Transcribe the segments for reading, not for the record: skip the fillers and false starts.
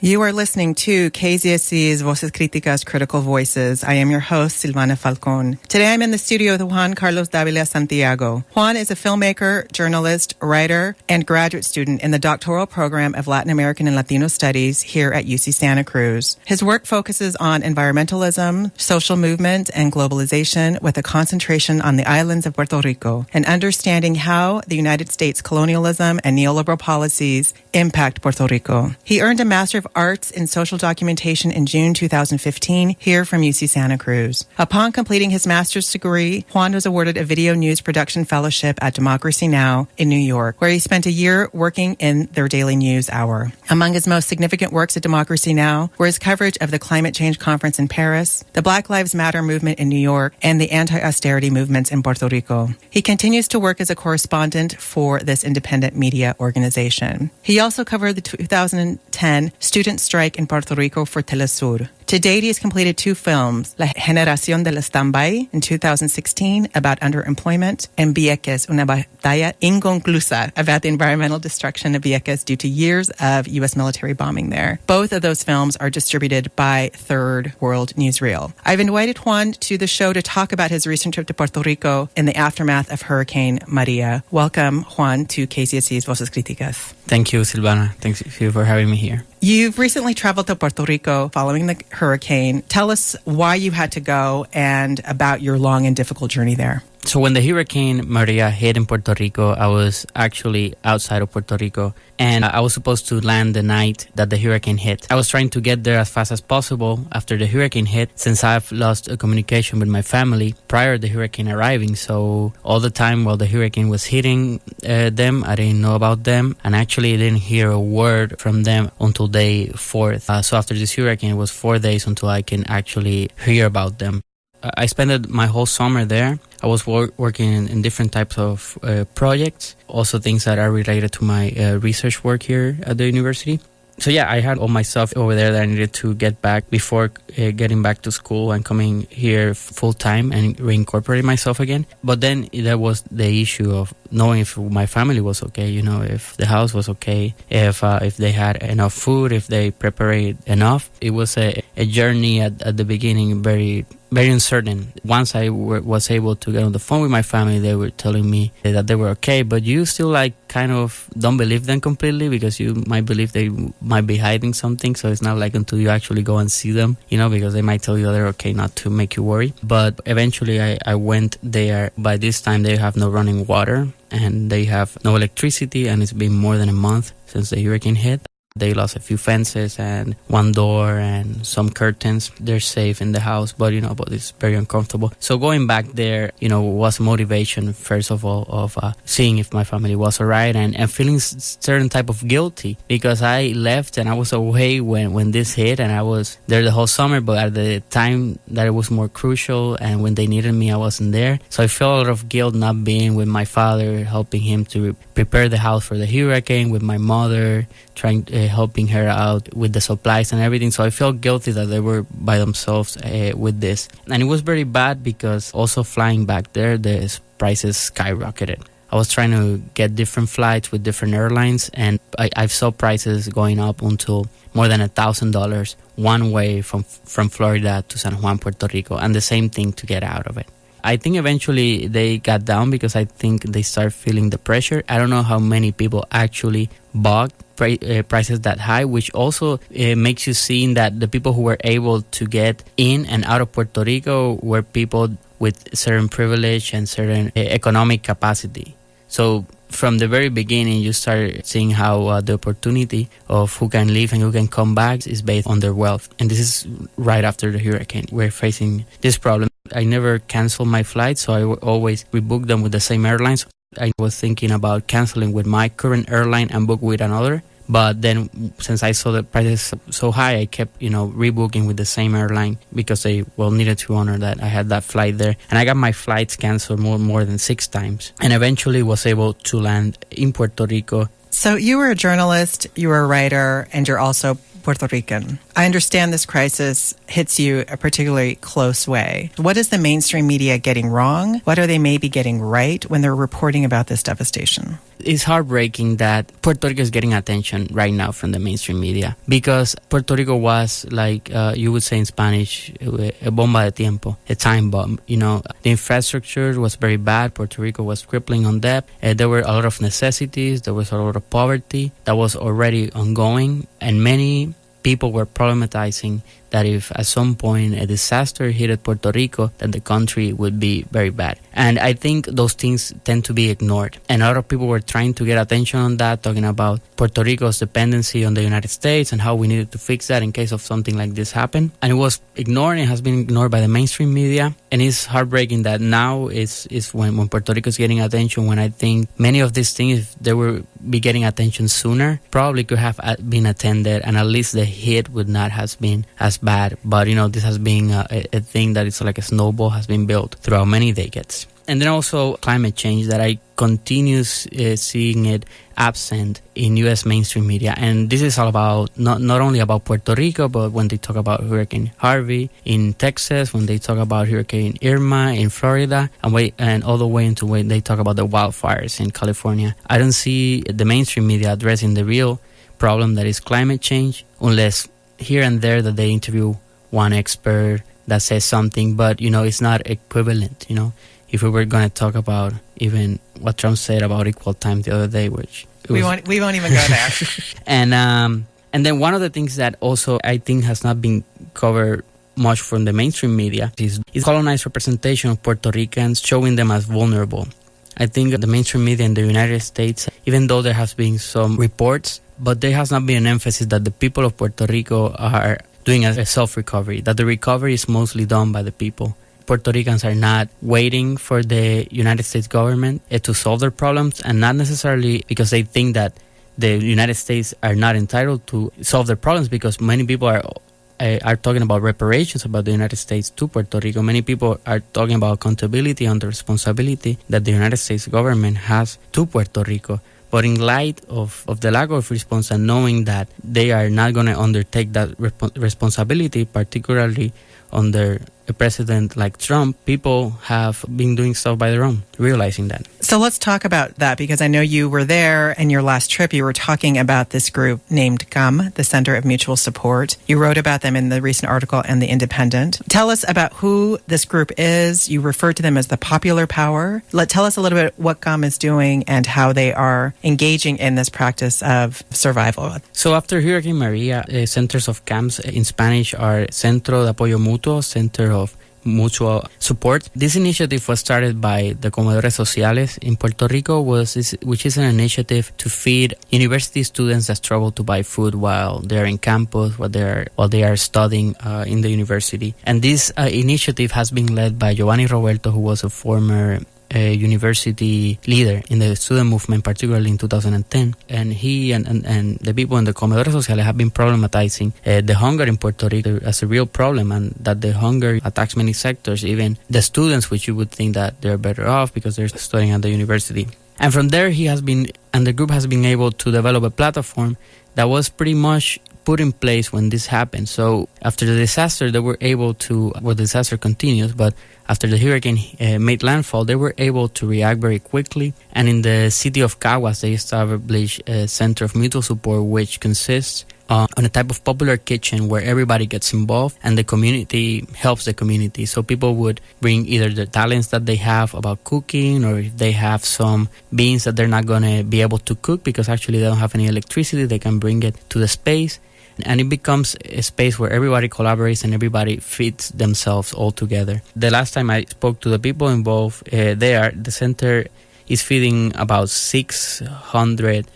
You are listening to KZSC's Voces, Criticas, Critical Voices. I am your host, Silvana Falcon. Today I'm in the studio with Juan Carlos Davila Santiago. Juan is a filmmaker, journalist, writer, and graduate student in the doctoral program of Latin American and Latino Studies here at UC Santa Cruz. His work focuses on environmentalism, social movement, and globalization with a concentration on the islands of Puerto Rico and understanding how the United States colonialism and neoliberal policies impact Puerto Rico. He earned a Master of Arts in Social Documentation in June 2015 here from UC Santa Cruz. Upon completing his master's degree, Juan was awarded a Video News Production Fellowship at Democracy Now! In New York, where he spent a year working in their daily news hour. Among his most significant works at Democracy Now! Were his coverage of the Climate Change Conference in Paris, the Black Lives Matter movement in New York, and the anti-austerity movements in Puerto Rico. He continues to work as a correspondent for this independent media organization. He also covered the 2010 student strike in Puerto Rico for Telesur. To date, he has completed 2 films, La Generación del Standby in 2016 about underemployment, and Vieques, una batalla inconclusa about the environmental destruction of Vieques due to years of U.S. military bombing there. Both of those films are distributed by Third World Newsreel. I've invited Juan to the show to talk about his recent trip to Puerto Rico in the aftermath of Hurricane Maria. Welcome, Juan, to KCSC's Voces Criticas. Thank you, Silvana. Thank you for having me here. You've recently traveled to Puerto Rico following the hurricane. Tell us why you had to go and about your long and difficult journey there. So when the Hurricane Maria hit in Puerto Rico, I was actually outside of Puerto Rico, and I was supposed to land the night that the hurricane hit. I was trying to get there as fast as possible after the hurricane hit, since I've lost communication with my family prior to the hurricane arriving. So all the time while the hurricane was hitting them, I didn't know about them, and actually didn't hear a word from them until day 4th. So after this hurricane, it was 4 days until I can actually hear about them. I spent my whole summer there. I was working in different types of projects, also things that are related to my research work here at the university. So yeah, I had all my stuff over there that I needed to get back before getting back to school and coming here full time and reincorporating myself again. But then there was the issue of knowing if my family was okay, if the house was okay, if they had enough food, if they prepared enough. It was a journey at the beginning, very uncertain. Once I was able to get on the phone with my family, they were telling me that they were okay, but you still kind of don't believe them completely, because you might believe they might be hiding something. So it's not until you actually go and see them, because they might tell you they're okay, not to make you worry. But eventually I went there. By this time they have no running water and they have no electricity, and it's been more than a month since the hurricane hit. They lost a few fences and one door and some curtains. They're safe in the house, but it's very uncomfortable. So going back there, was motivation, first of all, of seeing if my family was all right, and feeling certain type of guilty, because I left and I was away when this hit, and I was there the whole summer, but at the time that it was more crucial and when they needed me, I wasn't there. So I felt a lot of guilt not being with my father, helping him to prepare the house for the hurricane, with my mother, helping her out with the supplies and everything. So I felt guilty that they were by themselves with this. And it was very bad because also flying back there, the prices skyrocketed. I was trying to get different flights with different airlines, and I saw prices going up until more than $1,000 one way from Florida to San Juan, Puerto Rico, and the same thing to get out of it. I think eventually they got down because I think they start feeling the pressure. I don't know how many people actually bought prices that high, which also makes you see that the people who were able to get in and out of Puerto Rico were people with certain privilege and certain economic capacity. So from the very beginning, you start seeing how the opportunity of who can leave and who can come back is based on their wealth. And this is right after the hurricane. We're facing this problem. I never cancel my flights, so I always rebook them with the same airlines. I was thinking about canceling with my current airline and book with another. But then since I saw the prices so high, I kept, rebooking with the same airline because they needed to honor that I had that flight there. And I got my flights canceled more than 6 times, and eventually was able to land in Puerto Rico. So you were a journalist, you were a writer, and you're also Puerto Rican. I understand this crisis hits you a particularly close way. What is the mainstream media getting wrong? What are they maybe getting right when they're reporting about this devastation? It's heartbreaking that Puerto Rico is getting attention right now from the mainstream media because Puerto Rico was, like you would say in Spanish, a bomba de tiempo, a time bomb. You know, the infrastructure was very bad. Puerto Rico was crippling on debt. There were a lot of necessities. There was a lot of poverty that was already ongoing, and many people were problematizing that if at some point a disaster hit Puerto Rico, that the country would be very bad. And I think those things tend to be ignored. And a lot of people were trying to get attention on that, talking about Puerto Rico's dependency on the United States and how we needed to fix that in case of something like this happen. And it was ignored. It has been ignored by the mainstream media. And it's heartbreaking that now is when Puerto Rico is getting attention, when I think many of these things, if they were be getting attention sooner, probably could have been attended, and at least the hit would not have been as bad. But, you know, this has been a thing that it's like a snowball has been built throughout many decades. And then also climate change, that I continue seeing it absent in U.S. mainstream media. And this is all about, not only about Puerto Rico, but when they talk about Hurricane Harvey in Texas, when they talk about Hurricane Irma in Florida, and all the way into when they talk about the wildfires in California. I don't see the mainstream media addressing the real problem that is climate change, unless here and there that they interview one expert that says something, but, you know, it's not equivalent, you know. If we were going to talk about even what Trump said about equal time the other day, which we won't even go there. And then one of the things that also I think has not been covered much from the mainstream media is colonized representation of Puerto Ricans, showing them as vulnerable. I think the mainstream media in the United States, even though there has been some reports, but there has not been an emphasis that the people of Puerto Rico are doing a self-recovery, that the recovery is mostly done by the people. Puerto Ricans are not waiting for the United States government to solve their problems, and not necessarily because they think that the United States are not entitled to solve their problems, because many people are talking about reparations about the United States to Puerto Rico. Many people are talking about accountability and the responsibility that the United States government has to Puerto Rico. But in light of the lack of response, and knowing that they are not going to undertake that responsibility, particularly under a president like Trump, people have been doing stuff by their own, realizing that. So let's talk about that, because I know you were there, and your last trip you were talking about this group named CAM, the Center of Mutual Support. You wrote about them in the recent article in The Independent. Tell us about who this group is. You referred to them as the popular power. Tell us a little bit what CAM is doing and how they are engaging in this practice of survival. So after Hurricane Maria, centers of CAMs in Spanish are Centro de Apoyo Mutuo, Center of Mutual Support. This initiative was started by the Comedores Sociales in Puerto Rico, which is an initiative to feed university students that struggle to buy food while they're in campus, while they are studying in the university. And this initiative has been led by Giovanni Roberto, who was a former university leader in the student movement, particularly in 2010. And he and the people in the Comedores Sociales have been problematizing the hunger in Puerto Rico as a real problem, and that the hunger attacks many sectors, even the students, which you would think that they're better off because they're studying at the university. And from there, the group has been able to develop a platform that was pretty much put in place when this happened. So after the disaster, they were able to, the disaster continues, but after the hurricane made landfall, they were able to react very quickly. And in the city of Caguas, they established a Center of Mutual Support, which consists on a type of popular kitchen where everybody gets involved and the community helps the community. So people would bring either the talents that they have about cooking, or if they have some beans that they're not going to be able to cook because actually they don't have any electricity, they can bring it to the space. And it becomes a space where everybody collaborates and everybody feeds themselves all together. The last time I spoke to the people involved the center is feeding about 600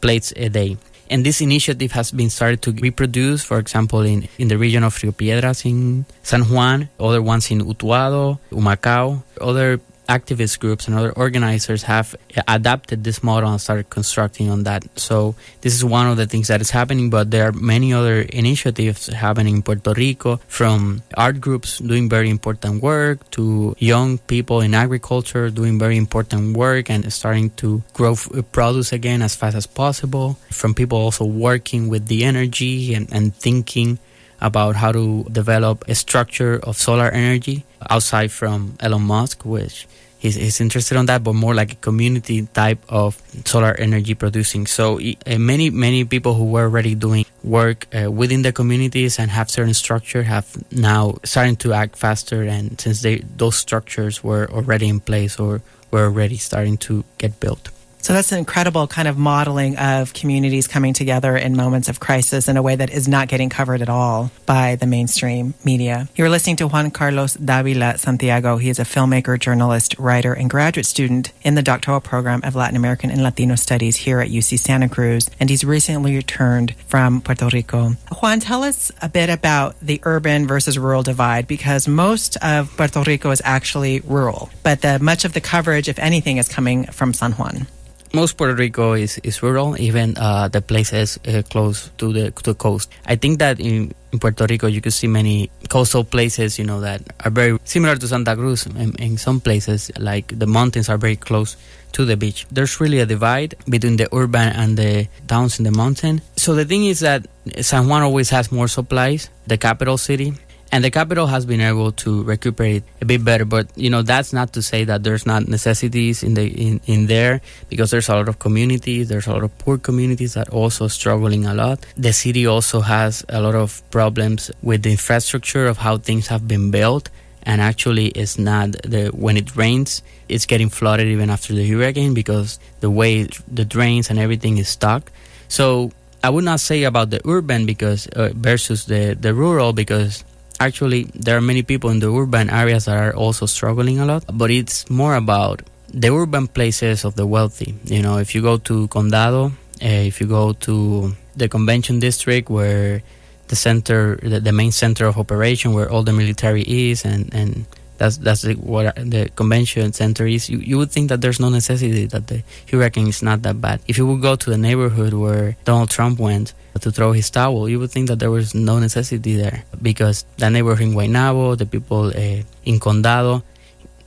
plates a day. And this initiative has been started to reproduce, for example, in the region of Rio Piedras in San Juan, other ones in Utuado, Humacao, other activist groups and other organizers have adapted this model and started constructing on that. So this is one of the things that is happening, but there are many other initiatives happening in Puerto Rico, from art groups doing very important work to young people in agriculture doing very important work and starting to grow produce again as fast as possible, from people also working with the energy and thinking about how to develop a structure of solar energy outside from Elon Musk, which he's interested on that, but more like a community type of solar energy producing. So many people who were already doing work within the communities and have certain structure have now starting to act faster, and since those structures were already in place or were already starting to get built. So that's an incredible kind of modeling of communities coming together in moments of crisis in a way that is not getting covered at all by the mainstream media. You're listening to Juan Carlos Davila Santiago. He is a filmmaker, journalist, writer, and graduate student in the doctoral program of Latin American and Latino Studies here at UC Santa Cruz, and he's recently returned from Puerto Rico. Juan, tell us a bit about the urban versus rural divide, because most of Puerto Rico is actually rural, but much of the coverage, if anything, is coming from San Juan. Most Puerto Rico is rural, even the places close to the coast. I think that in Puerto Rico you could see many coastal places, that are very similar to Santa Cruz. In some places, like the mountains are very close to the beach. There's really a divide between the urban and the towns in the mountain. So the thing is that San Juan always has more supplies, the capital city. And the capital has been able to recuperate a bit better, but that's not to say that there's not necessities in there, because there's a lot of communities, there's a lot of poor communities that also struggling a lot. The city also has a lot of problems with the infrastructure of how things have been built, and actually it's not when it rains, it's getting flooded even after the hurricane because the way the drains and everything is stuck. So I would not say about the urban because versus the rural, because actually, there are many people in the urban areas that are also struggling a lot, but it's more about the urban places of the wealthy. If you go to Condado, if you go to the convention district where the main center of operation, where all the military is, and that's what the convention center is, you would think that there's no necessity, that the hurricane is not that bad. If you would go to the neighborhood where Donald Trump went to throw his towel, you would think that there was no necessity there, because the neighborhood in Guaynabo, the people in Condado,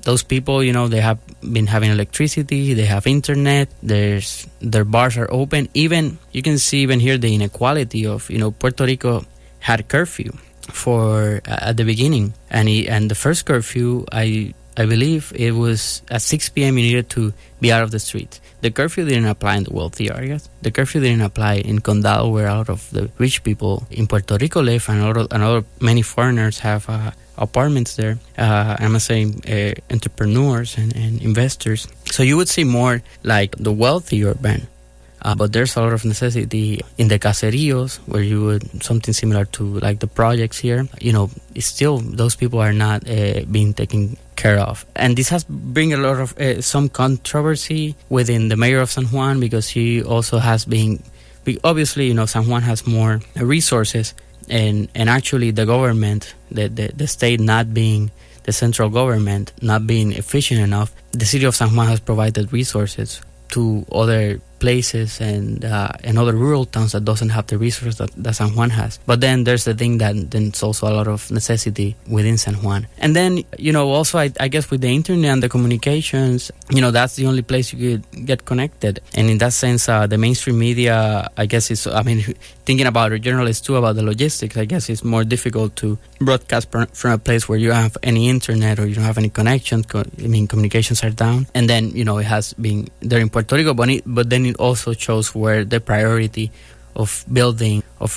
those people, they have been having electricity, they have internet, their bars are open. Even you can see even here the inequality of, Puerto Rico had curfew for at the beginning, and the first curfew, I believe it was at 6 p.m. you needed to be out of the street. The curfew didn't apply in the wealthy areas. The curfew didn't apply in Condado, where a lot of the rich people in Puerto Rico live, and many foreigners have apartments there. I'm saying entrepreneurs and investors. So you would see more like the wealthy urban. But there's a lot of necessity in the caseríos, where you would, something similar to like the projects here, still those people are not being taken care of. And this has bring a lot of some controversy within the mayor of San Juan, because he also has been, obviously, San Juan has more resources, and actually the government, the state not being, the central government not being efficient enough, the city of San Juan has provided resources to other places and other rural towns that doesn't have the resources that San Juan has. But then there's the thing that then it's also a lot of necessity within San Juan. And then, also I guess with the internet and the communications, that's the only place you could get connected. And in that sense, the mainstream media, I guess thinking about a journalist too, about the logistics, I guess it's more difficult to broadcast from a place where you don't have any internet or you don't have any connection. Communications are down. And then, it has been there in Puerto Rico, but then it also shows where the priority of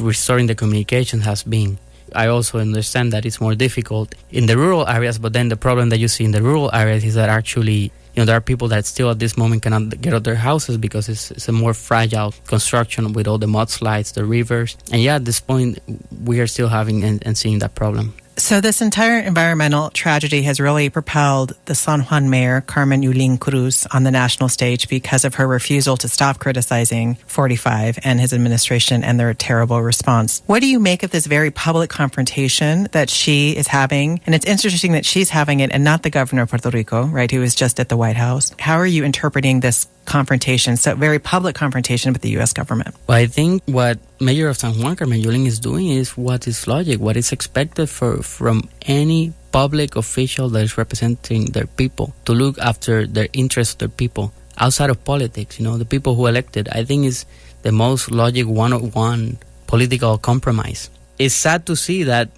restoring the communication has been. I also understand that it's more difficult in the rural areas, but then the problem that you see in the rural areas is that actually, there are people that still at this moment cannot get out of their houses because it's a more fragile construction with all the mudslides, the rivers. And at this point, we are still having and seeing that problem. So this entire environmental tragedy has really propelled the San Juan mayor, Carmen Yulín Cruz, on the national stage because of her refusal to stop criticizing 45 and his administration and their terrible response. What do you make of this very public confrontation that she is having? And it's interesting that she's having it and not the governor of Puerto Rico, right, who was just at the White House. How are you interpreting this confrontation, so very public confrontation with the U.S. government? Well, I think what Mayor of San Juan, Carmen Yulín, is doing is what is logic, what is expected from any public official that is representing their people, to look after their interests of their people outside of politics, the people who elected. I think is the most logic one-on-one political compromise. It's sad to see that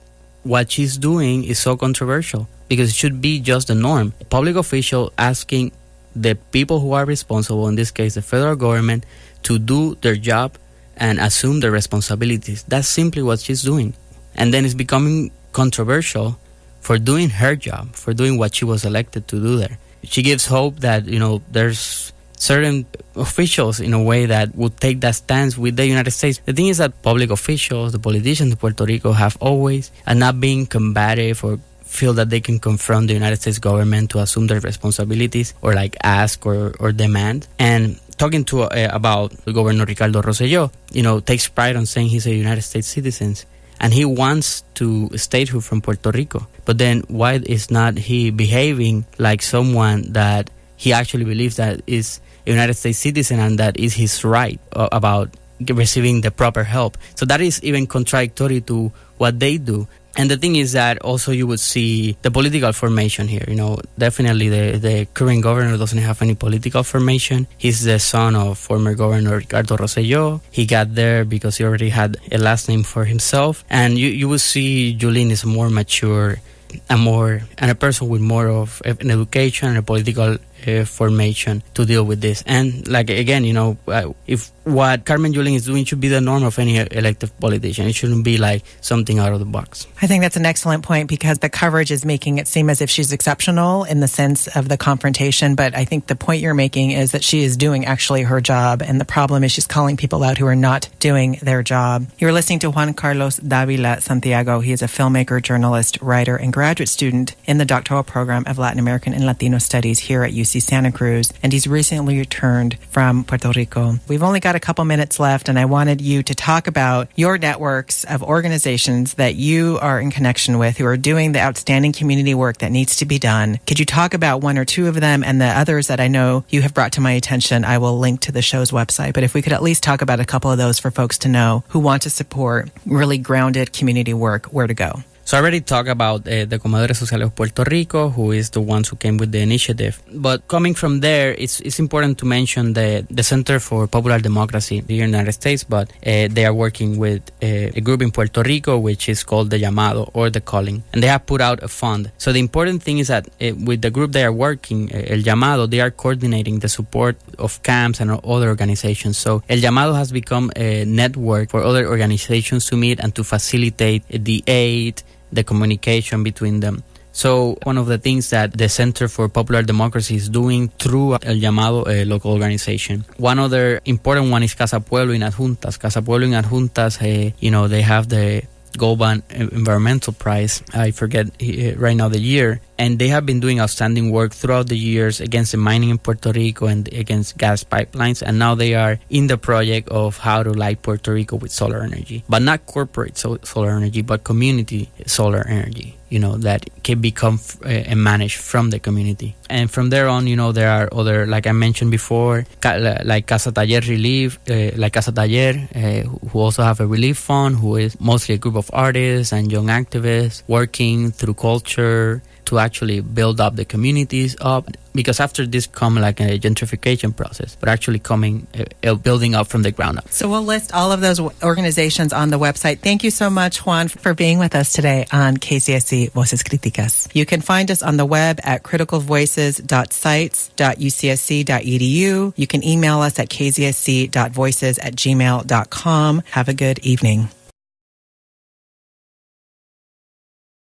what she's doing is so controversial because it should be just the norm. A public official asking the people who are responsible, in this case the federal government, to do their job and assume their responsibilities. That's simply what she's doing. And then it's becoming controversial for doing her job, for doing what she was elected to do there. She gives hope that, there's certain officials in a way that would take that stance with the United States. The thing is that public officials, the politicians of Puerto Rico, have always, and not being combative or feel that they can confront the United States government to assume their responsibilities or ask or demand. And talking to about Governor Ricardo Rosselló, takes pride on saying he's a United States citizen and he wants to statehood from Puerto Rico. But then why is not he behaving like someone that he actually believes that is a United States citizen and that is his right about receiving the proper help? So that is even contradictory to what they do. And the thing is that also you would see the political formation here. Definitely the current governor doesn't have any political formation. He's the son of former Governor Ricardo Rosselló. He got there because he already had a last name for himself. And you will see Yulín is more mature and a person with more of an education and a political formation to deal with this. And again, if what Carmen Yulín is doing should be the norm of any elected politician. It shouldn't be something out of the box. I think that's an excellent point because the coverage is making it seem as if she's exceptional in the sense of the confrontation. But I think the point you're making is that she is doing actually her job. And the problem is she's calling people out who are not doing their job. You're listening to Juan Carlos Davila Santiago. He is a filmmaker, journalist, writer, and graduate student in the doctoral program of Latin American and Latino Studies here at UC Santa Cruz. And he's recently returned from Puerto Rico. We've only got a couple minutes left, and I wanted you to talk about your networks of organizations that you are in connection with who are doing the outstanding community work that needs to be done. Could you talk about one or two of them, and the others that I know you have brought to my attention, I will link to the show's website. But if we could at least talk about a couple of those for folks to know who want to support really grounded community work, where to go. So I already talked about the Comedores Sociales of Puerto Rico, who is the ones who came with the initiative. But coming from there, it's important to mention the Center for Popular Democracy here in the United States, but they are working with a group in Puerto Rico, which is called the Llamado, or the Calling. And they have put out a fund. So the important thing is that with the group they are working, El Llamado, they are coordinating the support of camps and other organizations. So El Llamado has become a network for other organizations to meet and to facilitate the aid, the communication between them. So one of the things that the Center for Popular Democracy is doing through El Llamado, a local organization. One other important one is Casa Pueblo in Adjuntas. Casa Pueblo in Adjuntas, they have the Gold Bond Environmental Prize. I forget right now the year. And they have been doing outstanding work throughout the years against the mining in Puerto Rico and against gas pipelines. And now they are in the project of how to light Puerto Rico with solar energy. But not corporate solar energy, but community solar energy, that can become and managed from the community. And from there on, there are other, like I mentioned before, like Casa Taller Relief, like Casa Taller, who also have a relief fund, who is mostly a group of artists and young activists working through culture to actually build up the communities up, because after this come a gentrification process, but actually building up from the ground up. So we'll list all of those organizations on the website. Thank you so much, Juan, for being with us today on KCSC Voces Criticas. You can find us on the web at criticalvoices.sites.ucsc.edu. You can email us at kcsc.voices@gmail.com. Have a good evening.